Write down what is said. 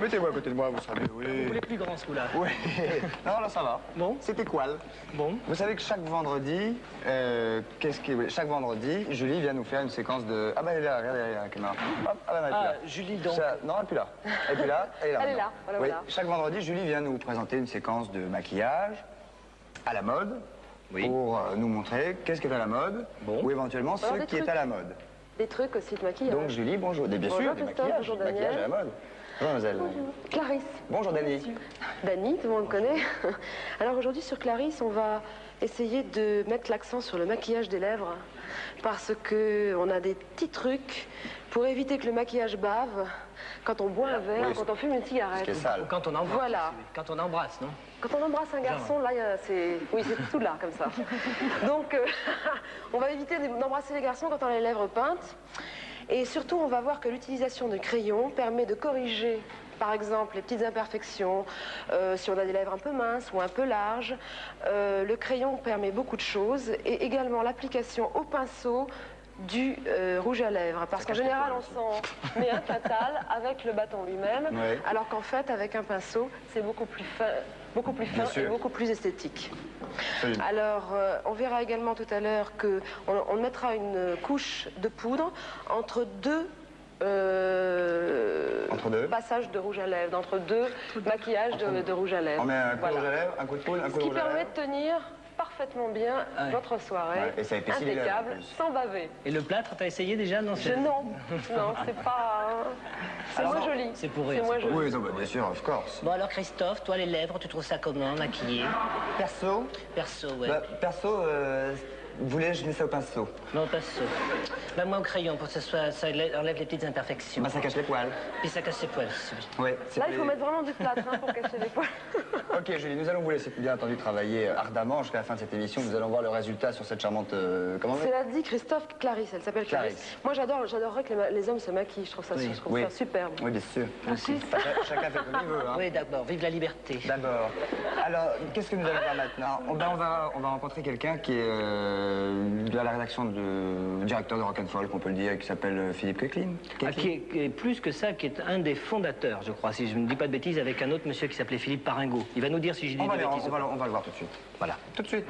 Mettez-vous à côté de moi, vous savez, oui. Vous les plus grands, ce coup-là. Oui. Non, là, ça va. Bon. C'était quoi? Bon. Vous savez que chaque vendredi, chaque vendredi, Julie vient nous faire une séquence de... Ah bah elle est là, regardez, elle est là, la caméra. Hop, ah bah elle est là. Julie, donc. Non, elle est plus là. Elle est plus là, elle est là. Elle est là, voilà, Oui. voilà. Chaque vendredi, Julie vient nous présenter une séquence de maquillage à la mode. Oui. Pour nous montrer qu'est-ce qui est à la mode, Bon. ou éventuellement ce des qui est trucs. à la mode. Des trucs aussi de maquillage. Donc Julie, bonjour. Bien Bonjour, sûr, des Christophe, maquillages, bonjour, Daniel. maquillage à la mode. Bonjour, mademoiselle. Clarisse. Bonjour, Dani. Dany, tout le monde le connaît. Alors aujourd'hui sur Clarisse, on va essayer de mettre l'accent sur le maquillage des lèvres parce que on a des petits trucs pour éviter que le maquillage bave quand on boit un verre, Oui, quand on fume une Ce cigarette. qui est sale. Ou quand on embrasse. Voilà. Quand on embrasse, non? Quand on embrasse un garçon, là, c'est... Oui, c'est tout là, comme ça. Donc, on va éviter d'embrasser les garçons quand on a les lèvres peintes. Et surtout, on va voir que l'utilisation de crayon permet de corriger, par exemple, les petites imperfections, si on a des lèvres un peu minces ou un peu larges. Le crayon permet beaucoup de choses. Et également l'application au pinceau du rouge à lèvres. Parce qu'en général, on s'en met un fatal avec le bâton lui-même, Ouais. alors qu'en fait, avec un pinceau, c'est beaucoup plus fin Bien et sûr. beaucoup plus esthétique. Absolument. Alors, on verra également tout à l'heure qu'on mettra une couche de poudre entre deux Entre deux. passages de rouge à lèvres, entre deux maquillages de rouge à lèvres. On met un coup de Voilà. rouge à lèvres, un coup de poudre, un coup Ce de qui rouge à permet lèvres. de tenir parfaitement bien Ouais. votre soirée, Ouais, et ça épaissit les lèvres, en impeccable, plus. sans baver. Et le plâtre, t'as essayé déjà? Non, Non, c'est pas... C'est Alors, moins joli. c'est pour rire, C'est moins c'est pour joli. Oui, non, bah, bien sûr, of course. Bon, alors, Christophe, toi, les lèvres, tu trouves ça comment, maquillé? Perso, Perso, ouais. voulez-je laisser au pinceau? Non, perso. Bah, moi, au crayon, pour que ça enlève les petites imperfections. Bah, ça cache les poils. Puis ça casse les poils. Oui, Là, il faut mettre vraiment du plâtre pour cacher les poils. Ok, Julie, nous allons vous laisser bien entendu travailler ardemment jusqu'à la fin de cette émission. Nous allons voir le résultat sur cette charmante... comment on dit? C'est l'a dit Christophe Clarisse, elle s'appelle Clarisse. Clarisse. Moi, j'adorerais que les hommes se maquillent, je trouve ça, Oui. je trouve Oui. ça superbe. Oui, bien sûr. Chacun fait comme il veut. Hein. Oui, d'abord, vive la liberté. D'abord. Alors, qu'est-ce que nous allons faire maintenant? On va rencontrer quelqu'un qui est de la rédaction du directeur de Rock'n'Folk, on peut le dire, qui s'appelle Philippe Keklin. Ah, qui est plus que ça, qui est un des fondateurs, je crois, si je ne dis pas de bêtises, avec un autre monsieur qui s'appelait Philippe Paringot. Il va nous dire si j'ai dit des bêtises. On va le voir tout de suite. Voilà. Tout de suite.